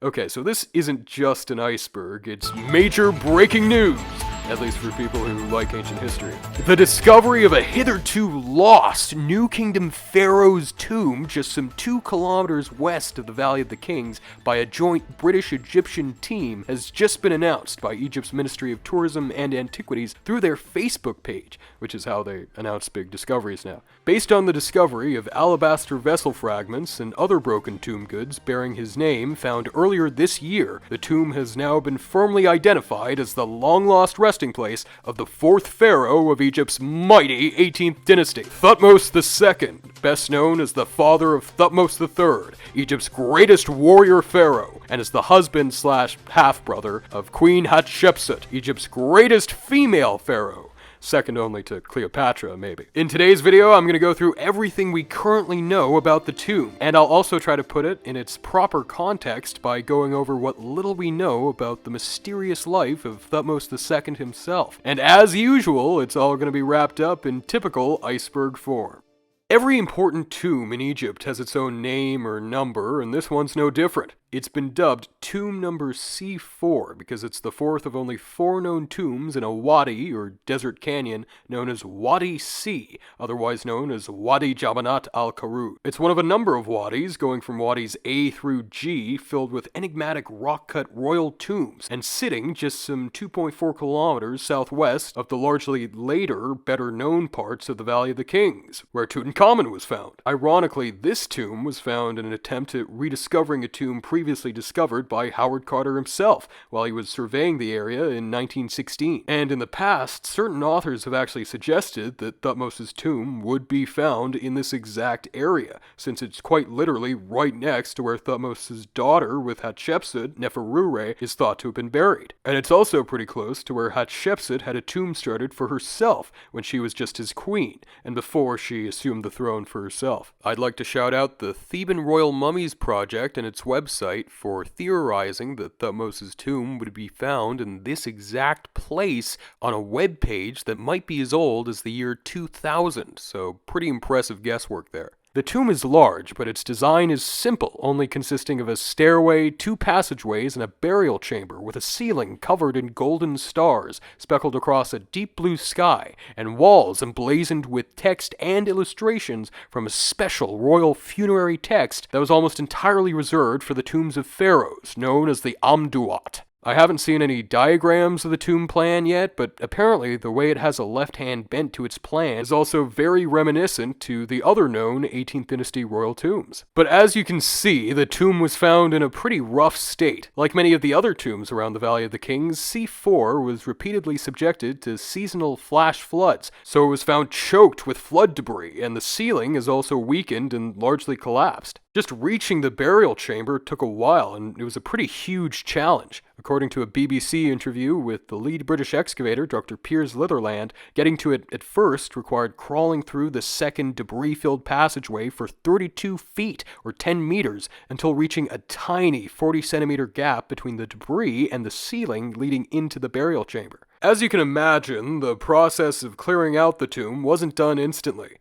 Okay, so this isn't just an iceberg, it's major breaking news! At least for people who like ancient history. The discovery of a hitherto lost New Kingdom pharaoh's tomb just some 2 kilometers west of the Valley of the Kings by a joint British-Egyptian team has just been announced by Egypt's Ministry of Tourism and Antiquities through their Facebook page, which is how they announce big discoveries now. Based on the discovery of alabaster vessel fragments and other broken tomb goods bearing his name found earlier this year, the tomb has now been firmly identified as the long-lost resting place of the 4th pharaoh of Egypt's mighty 18th dynasty, Thutmose II, best known as the father of Thutmose III, Egypt's greatest warrior pharaoh, and as the husband/half-brother of Queen Hatshepsut, Egypt's greatest female pharaoh. Second only to Cleopatra, maybe. In today's video, I'm going to go through everything we currently know about the tomb, and I'll also try to put it in its proper context by going over what little we know about the mysterious life of Thutmose II himself. And as usual, it's all going to be wrapped up in typical iceberg form. Every important tomb in Egypt has its own name or number, and this one's no different. It's been dubbed tomb number C4 because it's the 4th of only 4 known tombs in a wadi, or desert canyon, known as Wadi C, otherwise known as Wadi Jabanat al-Karud. It's one of a number of wadis, going from wadis A through G, filled with enigmatic rock-cut royal tombs, and sitting just some 2.4 kilometers southwest of the largely later, better-known parts of the Valley of the Kings, where Tutankhamun was found. Ironically, this tomb was found in an attempt at rediscovering a tomb previously discovered by Howard Carter himself while he was surveying the area in 1916. And in the past, certain authors have actually suggested that Thutmose's tomb would be found in this exact area, since it's quite literally right next to where Thutmose's daughter with Hatshepsut, Neferure, is thought to have been buried. And it's also pretty close to where Hatshepsut had a tomb started for herself when she was just his queen, and before she assumed the throne for herself. I'd like to shout out the Theban Royal Mummies Project and its website for theorizing that Thutmose's tomb would be found in this exact place on a web page that might be as old as the year 2000, so pretty impressive guesswork there. The tomb is large, but its design is simple, only consisting of a stairway, 2 passageways, and a burial chamber with a ceiling covered in golden stars speckled across a deep blue sky, and walls emblazoned with text and illustrations from a special royal funerary text that was almost entirely reserved for the tombs of pharaohs, known as the Amduat. I haven't seen any diagrams of the tomb plan yet, but apparently the way it has a left hand bent to its plan is also very reminiscent to the other known 18th dynasty royal tombs. But as you can see, the tomb was found in a pretty rough state. Like many of the other tombs around the Valley of the Kings, C4 was repeatedly subjected to seasonal flash floods, so it was found choked with flood debris, and the ceiling is also weakened and largely collapsed. Just reaching the burial chamber took a while, and it was a pretty huge challenge. According to a BBC interview with the lead British excavator, Dr. Piers Litherland, getting to it at first required crawling through the second debris-filled passageway for 32 feet, or 10 meters, until reaching a tiny 40-centimeter gap between the debris and the ceiling leading into the burial chamber. As you can imagine, the process of clearing out the tomb wasn't done instantly.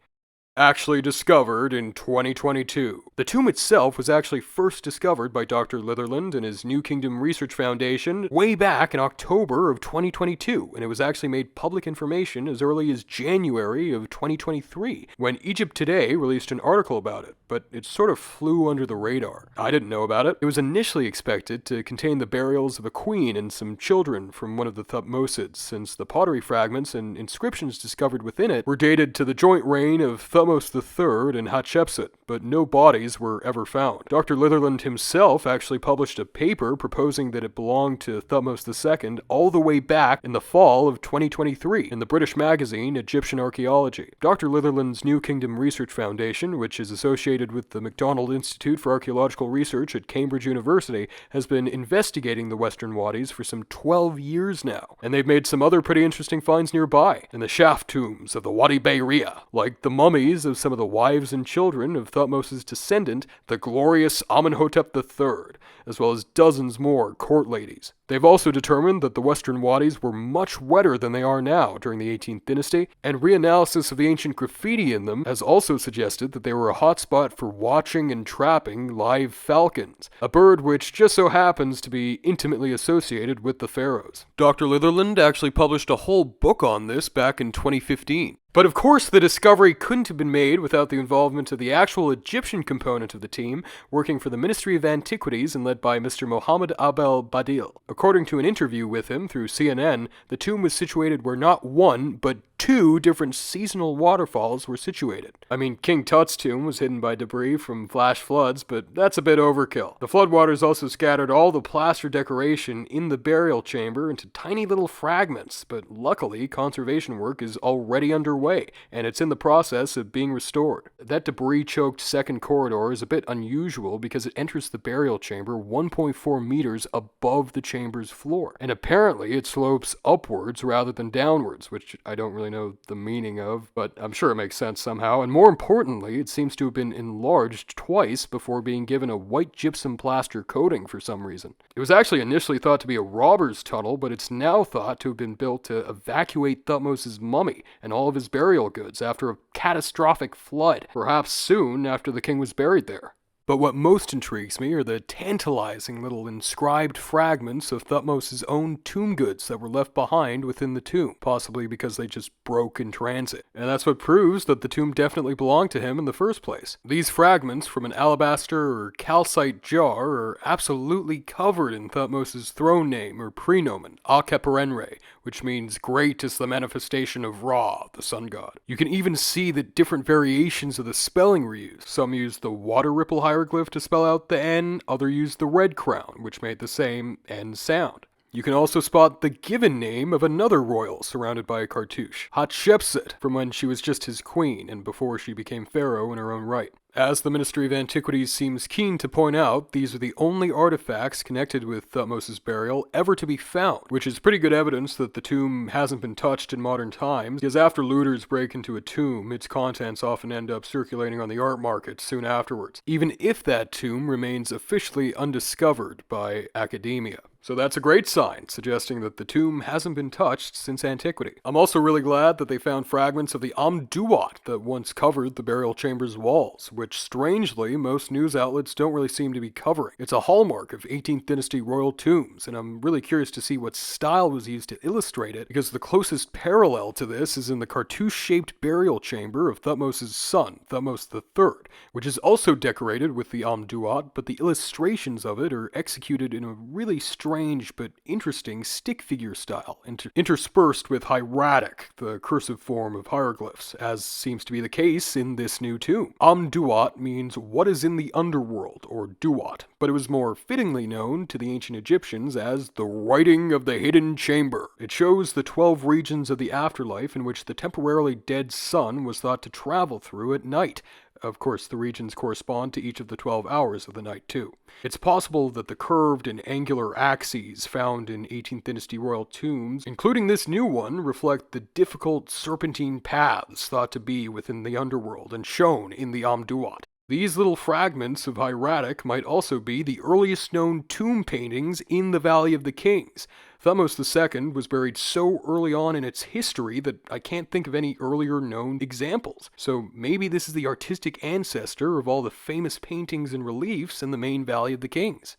Actually discovered in 2022. The tomb itself was actually first discovered by Dr. Litherland and his New Kingdom Research Foundation way back in October of 2022, and it was actually made public information as early as January of 2023, when Egypt Today released an article about it, but it sort of flew under the radar. I didn't know about it. It was initially expected to contain the burials of a queen and some children from one of the Thutmosids, since the pottery fragments and inscriptions discovered within it were dated to the joint reign of Thutmose III and Hatshepsut, but no bodies were ever found. Dr. Litherland himself actually published a paper proposing that it belonged to Thutmose II all the way back in the fall of 2023 in the British magazine Egyptian Archaeology. Dr. Litherland's New Kingdom Research Foundation, which is associated with the MacDonald Institute for Archaeological Research at Cambridge University, has been investigating the Western Wadis for some 12 years now, and they've made some other pretty interesting finds nearby, in the shaft tombs of the Wadi Bayria, like the mummies of some of the wives and children of Thutmose's descendant, the glorious Amenhotep III. as well as dozens more court ladies. They've also determined that the western wadis were much wetter than they are now during the 18th dynasty, and reanalysis of the ancient graffiti in them has also suggested that they were a hotspot for watching and trapping live falcons, a bird which just so happens to be intimately associated with the pharaohs. Dr. Litherland actually published a whole book on this back in 2015. But of course, the discovery couldn't have been made without the involvement of the actual Egyptian component of the team, working for the Ministry of Antiquities and led by Mr. Mohammed Abel Badil. According to an interview with him through CNN, the tomb was situated where not one, but two different seasonal waterfalls were situated. I mean, King Tut's tomb was hidden by debris from flash floods, but that's a bit overkill. The floodwaters also scattered all the plaster decoration in the burial chamber into tiny little fragments, but luckily conservation work is already underway, and it's in the process of being restored. That debris-choked second corridor is a bit unusual because it enters the burial chamber 1.4 meters above the chamber's floor, and apparently it slopes upwards rather than downwards, which I don't really know the meaning of, but I'm sure it makes sense somehow, and more importantly, it seems to have been enlarged twice before being given a white gypsum plaster coating for some reason. It was actually initially thought to be a robber's tunnel, but it's now thought to have been built to evacuate Thutmose's mummy and all of his burial goods after a catastrophic flood, perhaps soon after the king was buried there. But what most intrigues me are the tantalizing little inscribed fragments of Thutmose's own tomb goods that were left behind within the tomb, possibly because they just broke in transit. And that's what proves that the tomb definitely belonged to him in the first place. These fragments from an alabaster or calcite jar are absolutely covered in Thutmose's throne name or prenomen, Akeperenre, which means great is the manifestation of Ra, the sun god. You can even see that different variations of the spelling were used. Some used the water ripple hieroglyph to spell out the N, others used the red crown, which made the same N sound. You can also spot the given name of another royal surrounded by a cartouche, Hatshepsut, from when she was just his queen and before she became pharaoh in her own right. As the Ministry of Antiquities seems keen to point out, these are the only artifacts connected with Thutmose's burial ever to be found, which is pretty good evidence that the tomb hasn't been touched in modern times, because after looters break into a tomb, its contents often end up circulating on the art market soon afterwards, even if that tomb remains officially undiscovered by academia. So that's a great sign, suggesting that the tomb hasn't been touched since antiquity. I'm also really glad that they found fragments of the Amduat that once covered the burial chamber's walls, which strangely most news outlets don't really seem to be covering. It's a hallmark of 18th dynasty royal tombs, and I'm really curious to see what style was used to illustrate it, because the closest parallel to this is in the cartouche-shaped burial chamber of Thutmose's son, Thutmose III, which is also decorated with the Amduat, but the illustrations of it are executed in a really strange but interesting stick figure style, interspersed with hieratic, the cursive form of hieroglyphs, as seems to be the case in this new tomb. Amduat means what is in the underworld, or duat, but it was more fittingly known to the ancient Egyptians as the writing of the hidden chamber. It shows the 12 regions of the afterlife in which the temporarily dead sun was thought to travel through at night. Of course, the regions correspond to each of the 12 hours of the night, too. It's possible that the curved and angular axes found in 18th dynasty royal tombs, including this new one, reflect the difficult serpentine paths thought to be within the underworld and shown in the Amduat. These little fragments of hieratic might also be the earliest known tomb paintings in the Valley of the Kings. Thutmose II was buried so early on in its history that I can't think of any earlier known examples. So maybe this is the artistic ancestor of all the famous paintings and reliefs in the main Valley of the Kings.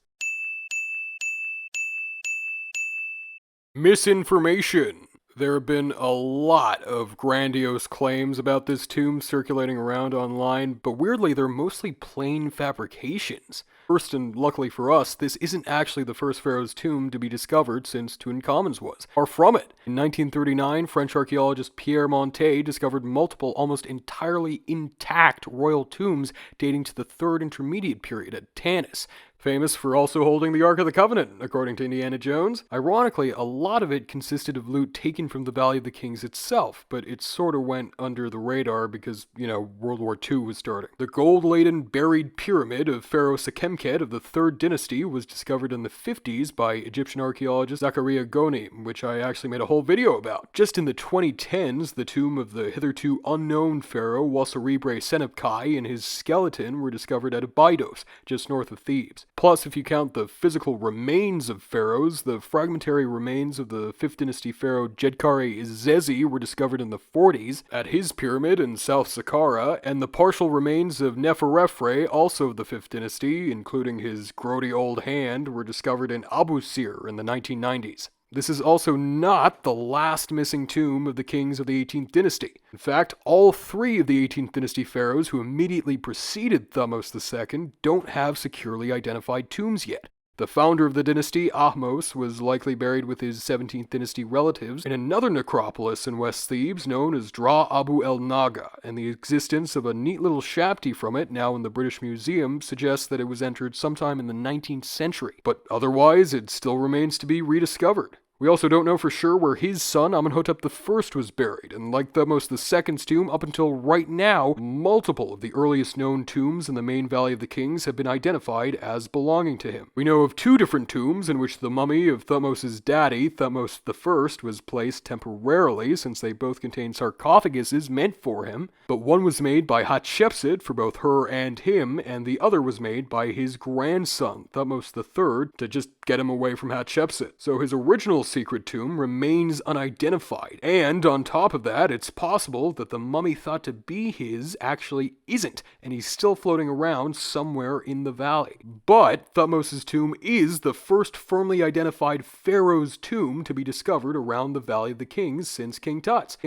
Misinformation. There have been a lot of grandiose claims about this tomb circulating around online, but weirdly they're mostly plain fabrications. First, and luckily for us, this isn't actually the first pharaoh's tomb to be discovered since Tutankhamun's was. Far from it. In 1939, French archaeologist Pierre Montet discovered multiple almost entirely intact royal tombs dating to the Third Intermediate period at Tanis, famous for also holding the Ark of the Covenant, according to Indiana Jones. Ironically, a lot of it consisted of loot taken from the Valley of the Kings itself, but it sort of went under the radar because, World War II was starting. The gold-laden buried pyramid of Pharaoh Sekhemkhet of the Third Dynasty was discovered in the 50s by Egyptian archaeologist Zakaria Goni, which I actually made a whole video about. Just in the 2010s, the tomb of the hitherto unknown pharaoh Wasaribre Senepkai and his skeleton were discovered at Abydos, just north of Thebes. Plus, if you count the physical remains of pharaohs, the fragmentary remains of the 5th dynasty pharaoh Djedkare-Isesi were discovered in the 40s at his pyramid in South Saqqara, and the partial remains of Neferefre, also of the 5th dynasty, including his grody old hand, were discovered in Abu Sir in the 1990s. This is also not the last missing tomb of the kings of the 18th dynasty. In fact, all 3 of the 18th dynasty pharaohs who immediately preceded Thutmose II don't have securely identified tombs yet. The founder of the dynasty, Ahmose, was likely buried with his 17th dynasty relatives in another necropolis in West Thebes known as Dra Abu el Naga, and the existence of a neat little shabti from it, now in the British Museum, suggests that it was entered sometime in the 19th century, but otherwise it still remains to be rediscovered. We also don't know for sure where his son, Amenhotep I, was buried, and like Thutmose II's tomb, up until right now, multiple of the earliest known tombs in the main Valley of the Kings have been identified as belonging to him. We know of 2 different tombs in which the mummy of Thutmose's daddy, Thutmose I, was placed temporarily, since they both contain sarcophaguses meant for him, but one was made by Hatshepsut for both her and him, and the other was made by his grandson, Thutmose III, to just get him away from Hatshepsut. So his original secret tomb remains unidentified, and on top of that, it's possible that the mummy thought to be his actually isn't, and he's still floating around somewhere in the valley. But Thutmose's tomb is the first firmly identified pharaoh's tomb to be discovered around the Valley of the Kings since King Tut's.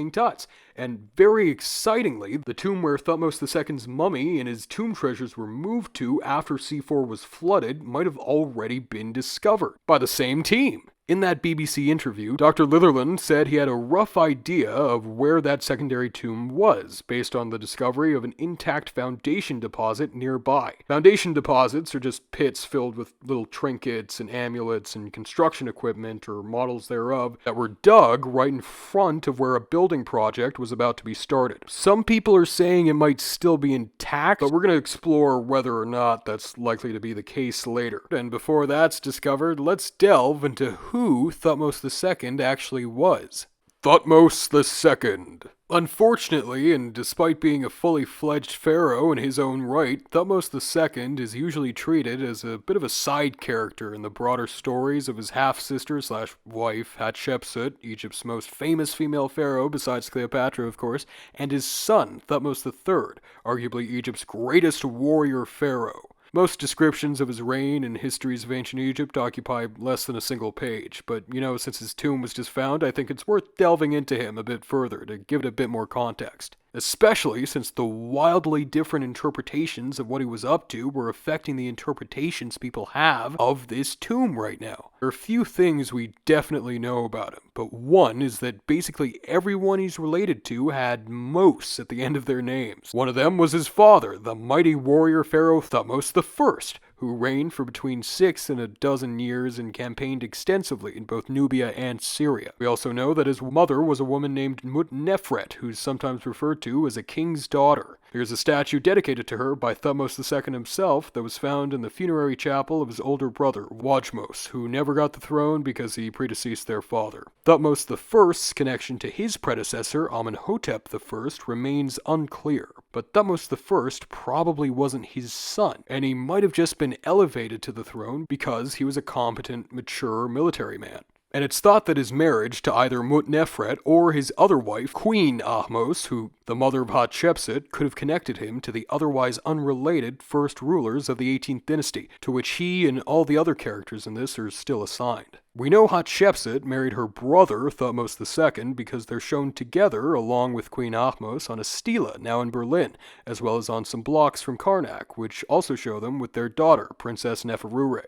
And very excitingly, the tomb where Thutmose II's mummy and his tomb treasures were moved to after C4 was flooded might have already been discovered by the same team. In that BBC interview, Dr. Litherland said he had a rough idea of where that secondary tomb was, based on the discovery of an intact foundation deposit nearby. Foundation deposits are just pits filled with little trinkets and amulets and construction equipment, or models thereof, that were dug right in front of where a building project was about to be started. Some people are saying it might still be intact, but we're going to explore whether or not that's likely to be the case later. And before that's discovered, let's delve into who Thutmose II actually was. Thutmose II. Unfortunately, and despite being a fully fledged pharaoh in his own right, Thutmose II is usually treated as a bit of a side character in the broader stories of his half-sister/wife, Hatshepsut, Egypt's most famous female pharaoh besides Cleopatra, of course, and his son, Thutmose III, arguably Egypt's greatest warrior pharaoh. Most descriptions of his reign and histories of ancient Egypt occupy less than a single page, but since his tomb was just found, I think it's worth delving into him a bit further to give it a bit more context. Especially since the wildly different interpretations of what he was up to were affecting the interpretations people have of this tomb right now. There are a few things we definitely know about him, but one is that basically everyone he's related to had Mos at the end of their names. One of them was his father, the mighty warrior pharaoh Thutmose I, who reigned for between 6 and a dozen years and campaigned extensively in both Nubia and Syria. We also know that his mother was a woman named Mut-Nefret, who's sometimes referred to as a king's daughter. There's a statue dedicated to her by Thutmose II himself that was found in the funerary chapel of his older brother, Wajmos, who never got the throne because he predeceased their father. Thutmose I's connection to his predecessor, Amenhotep I, remains unclear, but Thutmose I probably wasn't his son, and he might have just been elevated to the throne because he was a competent, mature military man. And it's thought that his marriage to either Mut-Nefret or his other wife, Queen Ahmose, who, the mother of Hatshepsut, could have connected him to the otherwise unrelated first rulers of the 18th dynasty, to which he and all the other characters in this are still assigned. We know Hatshepsut married her brother, Thutmose II, because they're shown together along with Queen Ahmose on a stela now in Berlin, as well as on some blocks from Karnak, which also show them with their daughter, Princess Neferure.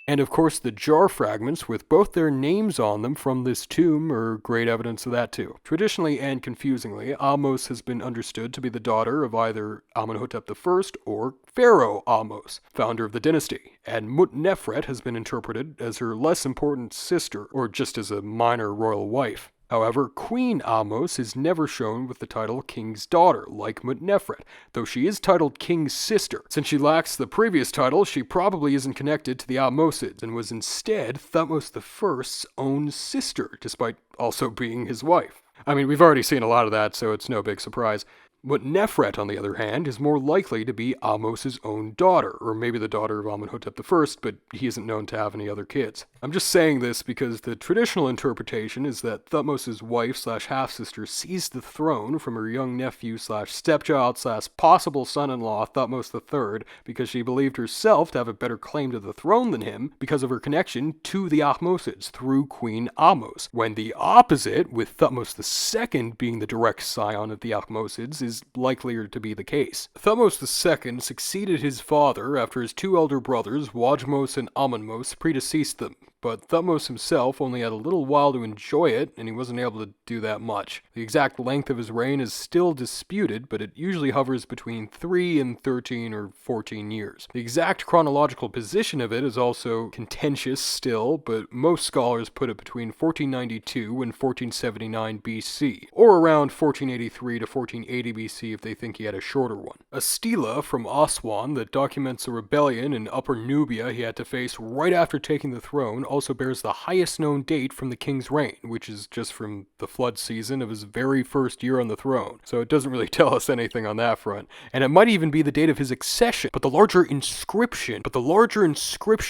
And of course the jar fragments with both their names on them from this tomb are great evidence of that too. Traditionally and confusingly, Ahmose has been understood to be the daughter of either Amenhotep I or Pharaoh Ahmose, founder of the dynasty, and Mut-Nefret has been interpreted as her less important sister, or just as a minor royal wife. However, Queen Ahmose is never shown with the title King's Daughter, like Mut-Nefret, though she is titled King's Sister. Since she lacks the previous title, she probably isn't connected to the Ahmosids, and was instead Thutmose I's own sister, despite also being his wife. I mean, we've already seen a lot of that, so it's no big surprise. But Nefret, on the other hand, is more likely to be Ahmose' own daughter, or maybe the daughter of Amenhotep I, but he isn't known to have any other kids. I'm just saying this because the traditional interpretation is that Thutmose's wife/half-sister seized the throne from her young nephew/stepchild/possible son-in-law Thutmose III because she believed herself to have a better claim to the throne than him because of her connection to the Ahmoses through Queen Ahmose, when the opposite, with Thutmose II being the direct scion of the Ahmosids, is likelier to be the case. Thutmose II succeeded his father after his two elder brothers, Wajmos and Amenmos, predeceased them, but Thutmose himself only had a little while to enjoy it, and he wasn't able to do that much. The exact length of his reign is still disputed, but it usually hovers between 3 and 13 or 14 years. The exact chronological position of it is also contentious still, but most scholars put it between 1492 and 1479 BC, or around 1483 to 1480 BC if they think he had a shorter one. A stela from Aswan that documents a rebellion in Upper Nubia he had to face right after taking the throne also bears the highest known date from the king's reign, which is just from the flood season of his very first year on the throne, so it doesn't really tell us anything on that front, and it might even be the date of his accession, but the larger inscription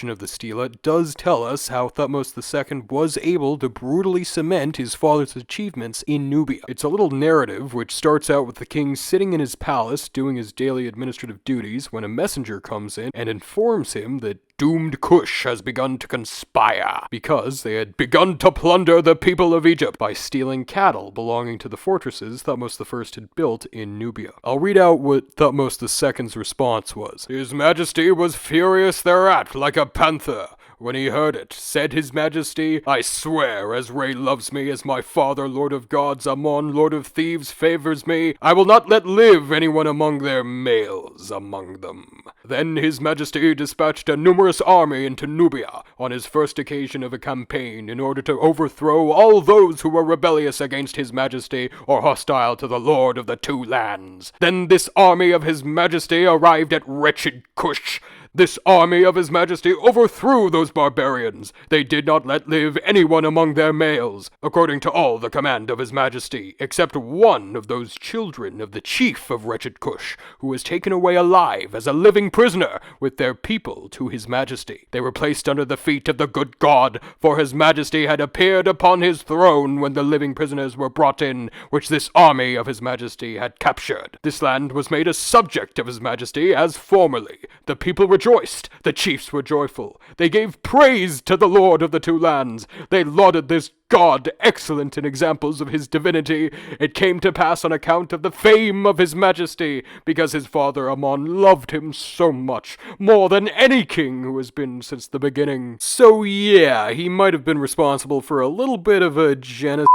of the stela does tell us how Thutmose II was able to brutally cement his father's achievements in Nubia. It's a little narrative which starts out with the king sitting in his palace doing his daily administrative duties when a messenger comes in and informs him that doomed Kush has begun to conspire because they had begun to plunder the people of Egypt by stealing cattle belonging to the fortresses Thutmose I had built in Nubia. I'll read out what Thutmose II's response was. His Majesty was furious thereat like a panther. When he heard it, said his Majesty, I swear, as Re loves me, as my father, Lord of Gods, Amon, Lord of Thieves, favors me, I will not let live anyone among their males among them. Then his Majesty dispatched a numerous army into Nubia on his first occasion of a campaign in order to overthrow all those who were rebellious against his Majesty or hostile to the Lord of the Two Lands. Then this army of his Majesty arrived at wretched Kush. This army of his Majesty overthrew those barbarians. They did not let live anyone among their males, according to all the command of his Majesty, except one of those children of the chief of wretched Kush, who was taken away alive as a living prisoner with their people to his Majesty. They were placed under the feet of the good God, for his Majesty had appeared upon his throne when the living prisoners were brought in, which this army of his Majesty had captured. This land was made a subject of his Majesty as formerly. The people rejoiced, the chiefs were joyful. They gave praise to the Lord of the Two Lands. They lauded this God, excellent in examples of his divinity. It came to pass on account of the fame of his Majesty, because his father Amon loved him so much, more than any king who has been since the beginning. So yeah, he might have been responsible for a little bit of a genocide,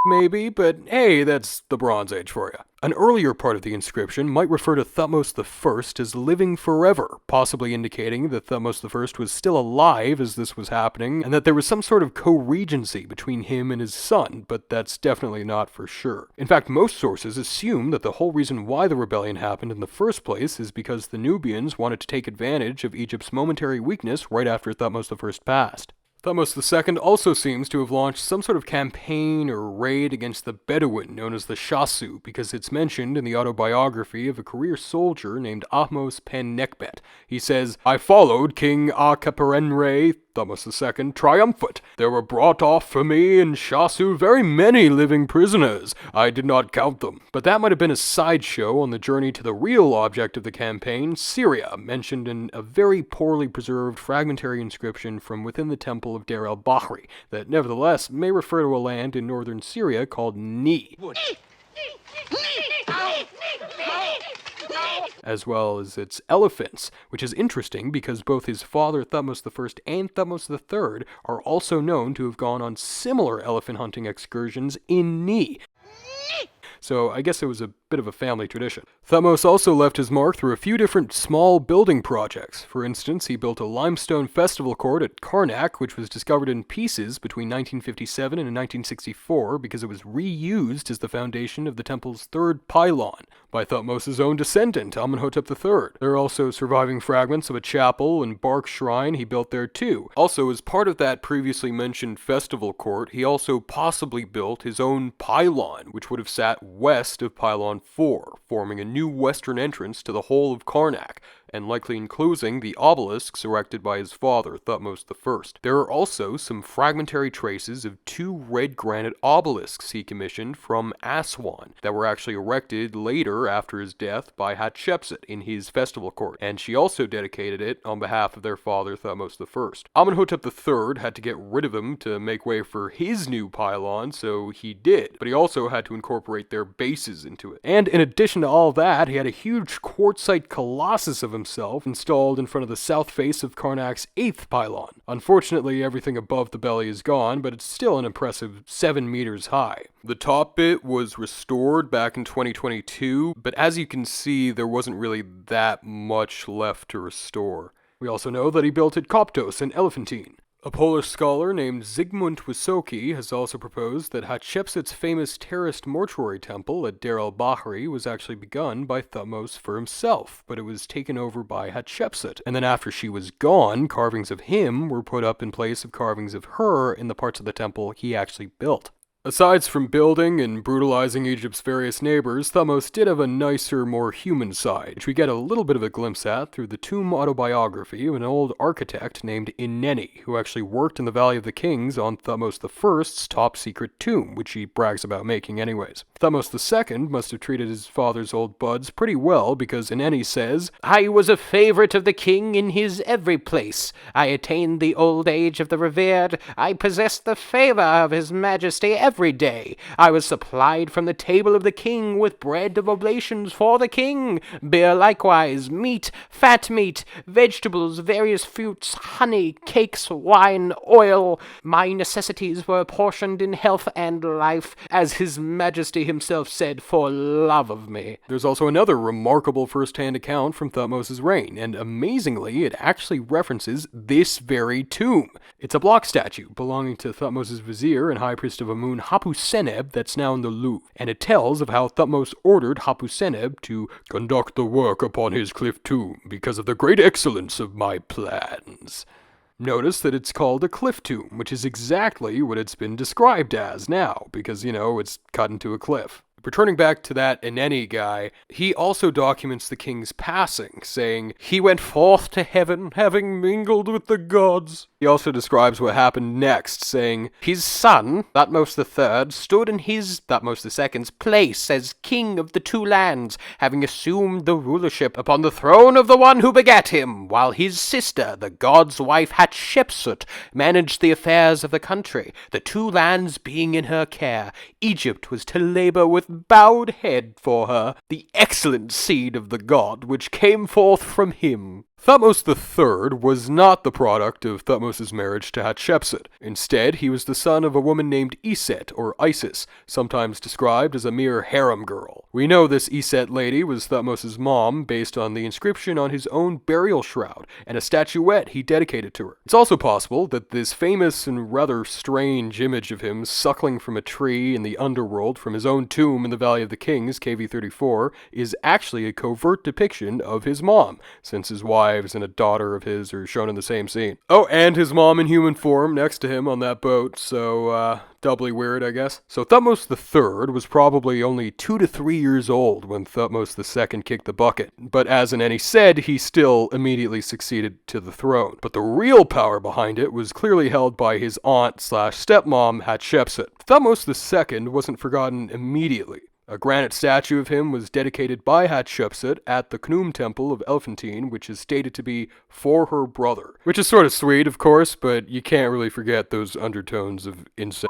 maybe, but hey, that's the Bronze Age for you. An earlier part of the inscription might refer to Thutmose I as living forever, possibly indicating that Thutmose I was still alive as this was happening, and that there was some sort of co-regency between him and his son, but that's definitely not for sure. In fact, most sources assume that the whole reason why the rebellion happened in the first place is because the Nubians wanted to take advantage of Egypt's momentary weakness right after Thutmose I passed. Thutmose II also seems to have launched some sort of campaign or raid against the Bedouin known as the Shasu, because it's mentioned in the autobiography of a career soldier named Ahmose Pen Nekbet. He says, I followed King Akaperenre, Thutmose II, triumphant. There were brought off for me in Shasu very many living prisoners. I did not count them. But that might have been a sideshow on the journey to the real object of the campaign, Syria, mentioned in a very poorly preserved fragmentary inscription from within the temple of Deir el-Bahri, that nevertheless may refer to a land in northern Syria called Ni, as well as its elephants, which is interesting because both his father Thutmose I and Thutmose III are also known to have gone on similar elephant hunting excursions in Ni. So I guess it was a bit of a family tradition. Thutmose also left his mark through a few different small building projects. For instance, he built a limestone festival court at Karnak, which was discovered in pieces between 1957 and 1964 because it was reused as the foundation of the temple's third pylon by Thutmose's own descendant, Amenhotep III. There are also surviving fragments of a chapel and bark shrine he built there too. Also, as part of that previously mentioned festival court, he also possibly built his own pylon, which would have sat west of Pylon pylon 4, forming a new western entrance to the whole of Karnak, and likely enclosing the obelisks erected by his father, Thutmose I. There are also some fragmentary traces of 2 red granite obelisks he commissioned from Aswan that were actually erected later after his death by Hatshepsut in his festival court, and she also dedicated it on behalf of their father, Thutmose I. Amenhotep III had to get rid of them to make way for his new pylon, so he did, but he also had to incorporate their bases into it. And in addition to all that, he had a huge quartzite colossus of himself installed in front of the south face of Karnak's 8th pylon. Unfortunately, everything above the belly is gone, but it's still an impressive 7 meters high. The top bit was restored back in 2022, but as you can see, there wasn't really that much left to restore. We also know that he built at Koptos and Elephantine. A Polish scholar named Zygmunt Wysoki has also proposed that Hatshepsut's famous terraced mortuary temple at Deir el-Bahri was actually begun by Thutmose for himself, but it was taken over by Hatshepsut, and then after she was gone, carvings of him were put up in place of carvings of her in the parts of the temple he actually built. Aside from building and brutalizing Egypt's various neighbors, Thutmose did have a nicer, more human side, which we get a little bit of a glimpse at through the tomb autobiography of an old architect named Ineni, who actually worked in the Valley of the Kings on Thutmose I's top-secret tomb, which he brags about making anyways. Thutmose II must have treated his father's old buds pretty well, because Ineni says, "I was a favorite of the king in his every place. I attained the old age of the revered. I possessed the favor of his majesty every day. I was supplied from the table of the king with bread of oblations for the king, beer likewise, meat, fat meat, vegetables, various fruits, honey, cakes, wine, oil. My necessities were apportioned in health and life, as his majesty himself said, for love of me." There's also another remarkable first-hand account from Thutmose's reign, and amazingly, it actually references this very tomb. It's a block statue belonging to Thutmose's vizier and high priest of Amun, Hapu-Seneb, that's now in the Louvre, and it tells of how Thutmose ordered Hapu-Seneb to conduct the work upon his cliff tomb because of the great excellence of my plans. Notice that it's called a cliff tomb, which is exactly what it's been described as now, because, it's cut into a cliff. Returning back to that Ineni guy, he also documents the king's passing, saying, "He went forth to heaven, having mingled with the gods." He also describes what happened next, saying, "His son, Thutmose III, stood in his, Thutmose II's, place as king of the 2 lands, having assumed the rulership upon the throne of the one who begat him, while his sister, the god's wife Hatshepsut, managed the affairs of the country, the 2 lands being in her care. Egypt was to labor with bowed head for her, the excellent seed of the god which came forth from him." Thutmose III was not the product of Thutmose's marriage to Hatshepsut. Instead, he was the son of a woman named Iset, or Isis, sometimes described as a mere harem girl. We know this Iset lady was Thutmose's mom based on the inscription on his own burial shroud, and a statuette he dedicated to her. It's also possible that this famous and rather strange image of him suckling from a tree in the underworld from his own tomb in the Valley of the Kings, KV-34, is actually a covert depiction of his mom, since his wives and a daughter of his are shown in the same scene. Oh, and his mom in human form next to him on that boat, so, doubly weird, I guess. So Thutmose III was probably only 2 to 3 years old when Thutmose II kicked the bucket, but as Ineni said, he still immediately succeeded to the throne. But the real power behind it was clearly held by his aunt/stepmom, Hatshepsut. Thutmose II wasn't forgotten immediately. A granite statue of him was dedicated by Hatshepsut at the Khnum Temple of Elephantine, which is stated to be for her brother. Which is sort of sweet, of course, but you can't really forget those undertones of incest.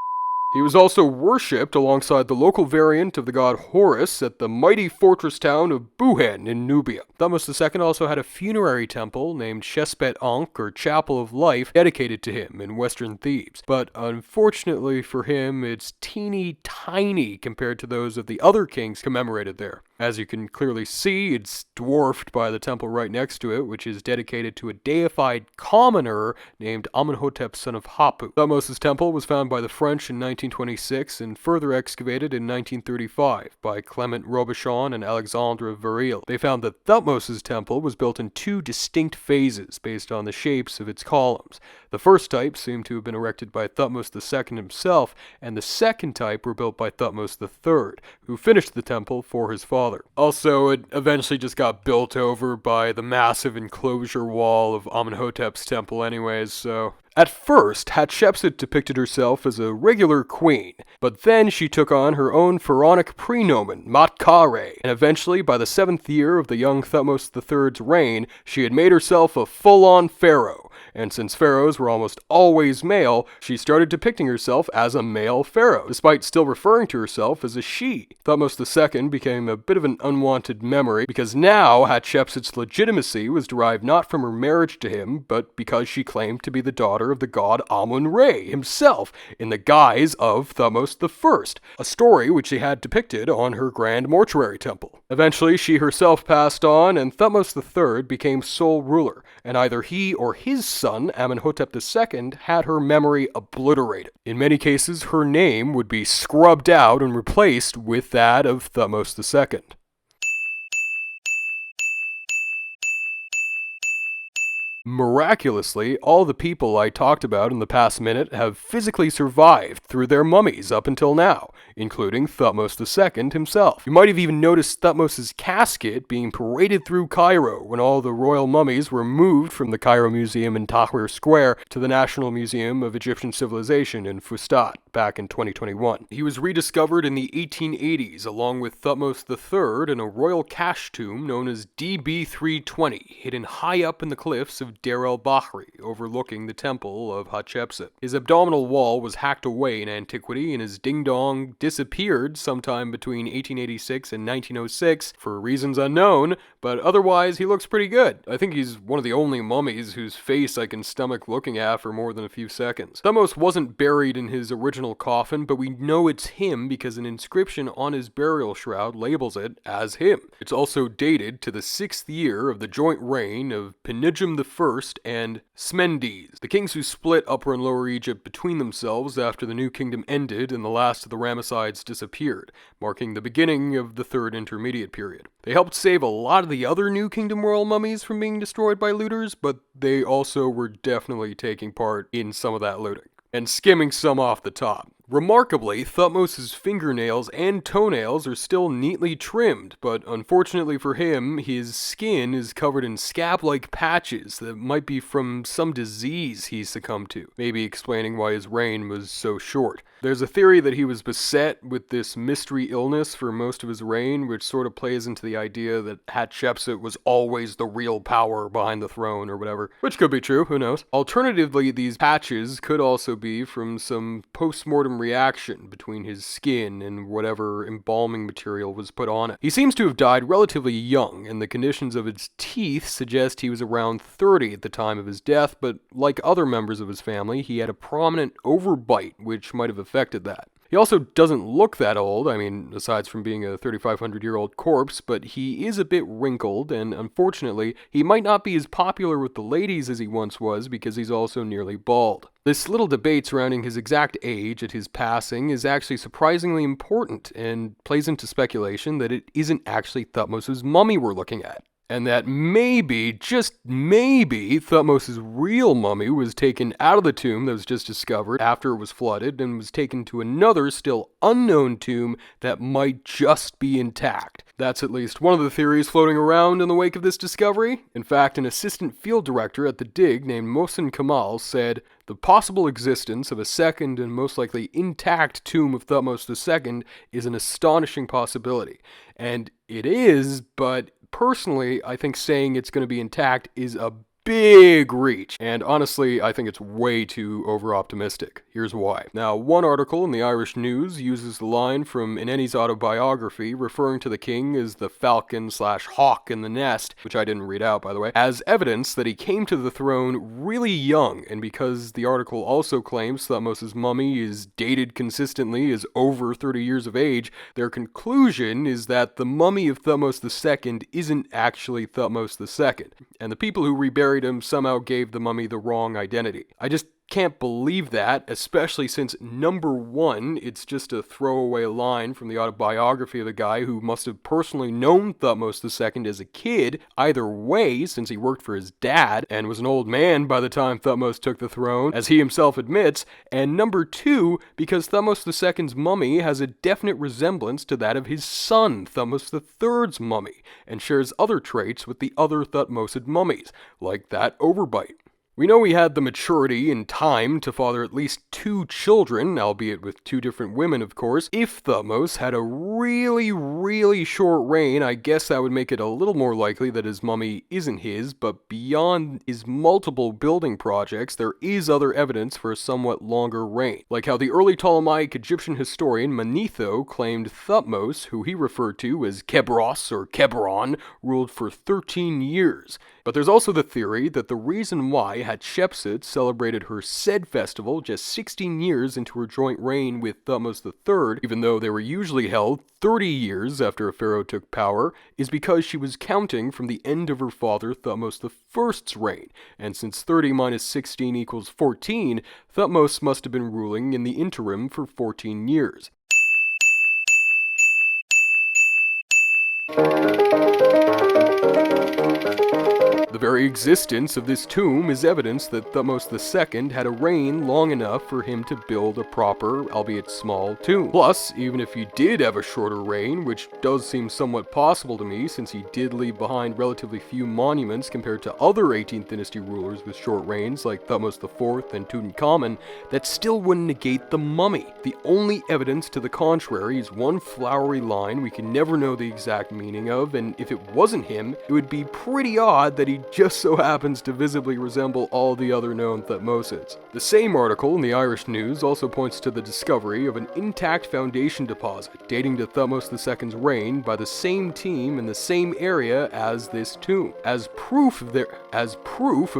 He was also worshipped alongside the local variant of the god Horus at the mighty fortress town of Buhen in Nubia. Thutmose II also had a funerary temple named Shespet Ankh, or Chapel of Life, dedicated to him in western Thebes. But unfortunately for him, it's teeny tiny compared to those of the other kings commemorated there. As you can clearly see, it's dwarfed by the temple right next to it, which is dedicated to a deified commoner named Amenhotep, son of Hapu. Thutmose's temple was found by the French in 1926 and further excavated in 1935 by Clement Robichon and Alexandre Varil. They found that Thutmose's temple was built in two distinct phases based on the shapes of its columns. The first type seemed to have been erected by Thutmose II himself, and the second type were built by Thutmose III, who finished the temple for his father. Also, it eventually just got built over by the massive enclosure wall of Amenhotep's temple anyways, so... At first, Hatshepsut depicted herself as a regular queen, but then she took on her own pharaonic prenomen, Matkare, and eventually, by the 7th year of the young Thutmose III's reign, she had made herself a full-on pharaoh, and since pharaohs were almost always male, she started depicting herself as a male pharaoh, despite still referring to herself as a she. Thutmose II became a bit of an unwanted memory, because now Hatshepsut's legitimacy was derived not from her marriage to him, but because she claimed to be the daughter of the god Amun-Re himself, in the guise of Thutmose I, a story which she had depicted on her grand mortuary temple. Eventually, she herself passed on, and Thutmose III became sole ruler, and either he or his son, Amenhotep II, had her memory obliterated. In many cases, her name would be scrubbed out and replaced with that of Thutmose II. Miraculously, all the people I talked about in the past minute have physically survived through their mummies up until now, including Thutmose II himself. You might have even noticed Thutmose's casket being paraded through Cairo when all the royal mummies were moved from the Cairo Museum in Tahrir Square to the National Museum of Egyptian Civilization in Fustat back in 2021. He was rediscovered in the 1880s along with Thutmose III in a royal cache tomb known as DB320, hidden high up in the cliffs of Deir el-Bahri, overlooking the temple of Hatshepsut. His abdominal wall was hacked away in antiquity, and his ding-dong disappeared sometime between 1886 and 1906 for reasons unknown, but otherwise he looks pretty good. I think he's one of the only mummies whose face I can stomach looking at for more than a few seconds. Thutmose wasn't buried in his original coffin, but we know it's him because an inscription on his burial shroud labels it as him. It's also dated to the 6th year of the joint reign of Penidjum I and Smendes, the kings who split Upper and Lower Egypt between themselves after the New Kingdom ended and the last of the Ramessides disappeared, marking the beginning of the Third Intermediate Period. They helped save a lot of the other New Kingdom royal mummies from being destroyed by looters, but they also were definitely taking part in some of that looting, and skimming some off the top. Remarkably, Thutmose's fingernails and toenails are still neatly trimmed, but unfortunately for him, his skin is covered in scab-like patches that might be from some disease he succumbed to, maybe explaining why his reign was so short. There's a theory that he was beset with this mystery illness for most of his reign, which sort of plays into the idea that Hatshepsut was always the real power behind the throne or whatever, which could be true, who knows. Alternatively, these patches could also be from some post-mortem reaction between his skin and whatever embalming material was put on it. He seems to have died relatively young, and the conditions of his teeth suggest he was around 30 at the time of his death, but like other members of his family, he had a prominent overbite, which might have affected that. He also doesn't look that old, I mean, aside from being a 3,500-year-old corpse, but he is a bit wrinkled, and unfortunately, he might not be as popular with the ladies as he once was because he's also nearly bald. This little debate surrounding his exact age at his passing is actually surprisingly important and plays into speculation that it isn't actually Thutmose's mummy we're looking at, and that maybe, just maybe, Thutmose's real mummy was taken out of the tomb that was just discovered after it was flooded and was taken to another still unknown tomb that might just be intact. That's at least one of the theories floating around in the wake of this discovery. In fact, an assistant field director at the dig named Mohsen Kamal said, "The possible existence of a second and most likely intact tomb of Thutmose II is an astonishing possibility." And it is, but personally, I think saying it's going to be intact is a big reach, and honestly, I think it's way too over-optimistic. Here's why. Now, one article in the Irish News uses the line from Ineni's autobiography, referring to the king as the falcon/hawk in the nest, which I didn't read out, by the way, as evidence that he came to the throne really young, and because the article also claims Thutmose's mummy is dated consistently as over 30 years of age, their conclusion is that the mummy of Thutmose II isn't actually Thutmose II, and the people who reburied him somehow gave the mummy the wrong identity. I just can't believe that, especially since number one, it's just a throwaway line from the autobiography of a guy who must have personally known Thutmose II as a kid, either way, since he worked for his dad and was an old man by the time Thutmose took the throne, as he himself admits, and number two, because Thutmose II's mummy has a definite resemblance to that of his son, Thutmose III's mummy, and shares other traits with the other Thutmosid mummies, like that overbite. We know he had the maturity and time to father at least 2 children, albeit with 2 different women, of course. If Thutmose had a really short reign, I guess that would make it a little more likely that his mummy isn't his, but beyond his multiple building projects, there is other evidence for a somewhat longer reign. Like how the early Ptolemaic Egyptian historian Manetho claimed Thutmose, who he referred to as Kebros or Kebron, ruled for 13 years. But there's also the theory that the reason why Hatshepsut celebrated her Sed festival just 16 years into her joint reign with Thutmose III, even though they were usually held 30 years after a pharaoh took power, is because she was counting from the end of her father Thutmose I's reign, and since 30 minus 16 equals 14, Thutmose must have been ruling in the interim for 14 years. The very existence of this tomb is evidence that Thutmose II had a reign long enough for him to build a proper, albeit small, tomb. Plus, even if he did have a shorter reign, which does seem somewhat possible to me since he did leave behind relatively few monuments compared to other 18th dynasty rulers with short reigns like Thutmose IV and Tutankhamun, that still wouldn't negate the mummy. The only evidence to the contrary is one flowery line we can never know the exact meaning of, and if it wasn't him, it would be pretty odd that he just so happens to visibly resemble all the other known Thutmosids. The same article in the Irish News also points to the discovery of an intact foundation deposit dating to Thutmose II's reign by the same team in the same area as this tomb, as proof of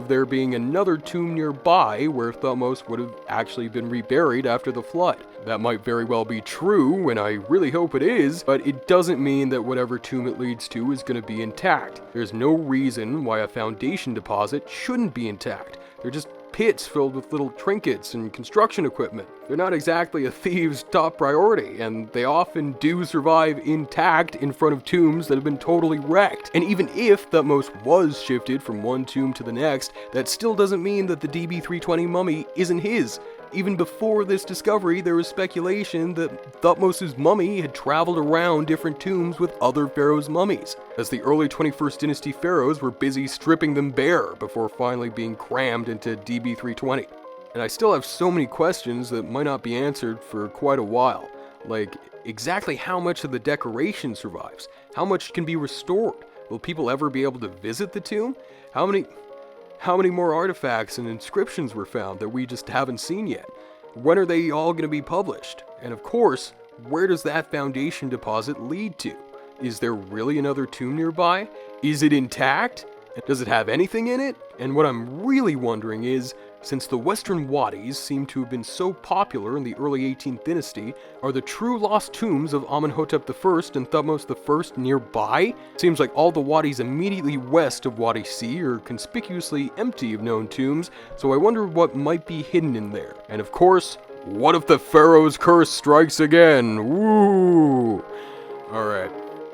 there being another tomb nearby where Thutmose would have actually been reburied after the flood. That might very well be true, and I really hope it is, but it doesn't mean that whatever tomb it leads to is going to be intact. There's no reason why a foundation deposit shouldn't be intact. They're just pits filled with little trinkets and construction equipment. They're not exactly a thief's top priority, and they often do survive intact in front of tombs that have been totally wrecked. And even if Thutmose was shifted from one tomb to the next, that still doesn't mean that the DB320 mummy isn't his. Even before this discovery, there was speculation that Thutmose's mummy had traveled around different tombs with other pharaohs' mummies, as the early 21st dynasty pharaohs were busy stripping them bare before finally being crammed into DB320. And I still have so many questions that might not be answered for quite a while, like exactly how much of the decoration survives, how much can be restored, will people ever be able to visit the tomb, how many more artifacts and inscriptions were found that we just haven't seen yet? When are they all going to be published? And of course, where does that foundation deposit lead to? Is there really another tomb nearby? Is it intact? Does it have anything in it? And what I'm really wondering is, since the Western Wadis seem to have been so popular in the early 18th dynasty, are the true lost tombs of Amenhotep I and Thutmose I nearby? Seems like all the Wadis immediately west of Wadi C are conspicuously empty of known tombs, so I wonder what might be hidden in there. And of course, what if the Pharaoh's curse strikes again? Woo! Alright.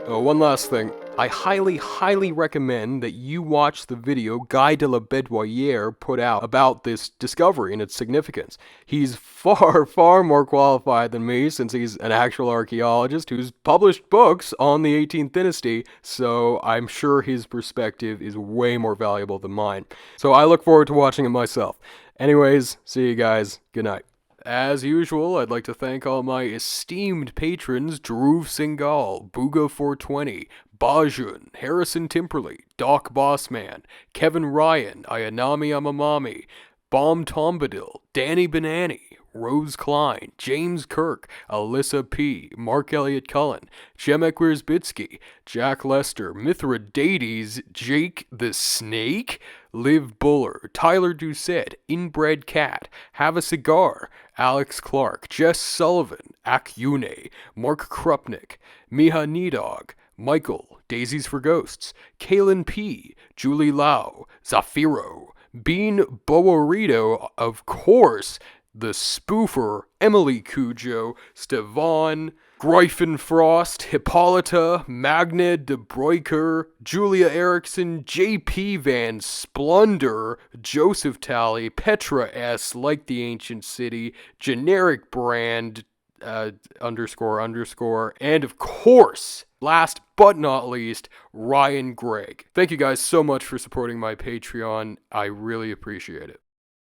Oh, one last thing. I highly recommend that you watch the video Guy de la Bedouillere put out about this discovery and its significance. He's far more qualified than me since he's an actual archaeologist who's published books on the 18th dynasty, so I'm sure his perspective is way more valuable than mine. So I look forward to watching it myself. Anyways, see you guys. Good night. As usual, I'd like to thank all my esteemed patrons Dhruv Singhal, Booga420, Bajun, Harrison Timperley, Doc Bossman, Kevin Ryan, Ayanami Amamami, Bomb Tombadil, Danny Banani, Rose Klein, James Kirk, Alyssa P., Mark Elliott Cullen, Jemek Wierzbicki, Jack Lester, Mithridates, Jake the Snake, Liv Buller, Tyler Doucette, Inbred Cat, Have a Cigar, Alex Clark, Jess Sullivan, Akyune, Mark Krupnik, Miha Nidog, Michael, Daisies for Ghosts, Kaylin P., Julie Lau, Zafiro, Bean Bowerito, of course, the spoofer, Emily Cujo, Stevan, Gryffindfrost, Hippolyta, Magna de Broiker, Julia Erickson, J.P. Van Splunder, Joseph Talley, Petra S. Like the Ancient City, Generic Brand, __, and of course, last but not least, Ryan Gregg. Thank you guys so much for supporting my Patreon. I really appreciate it.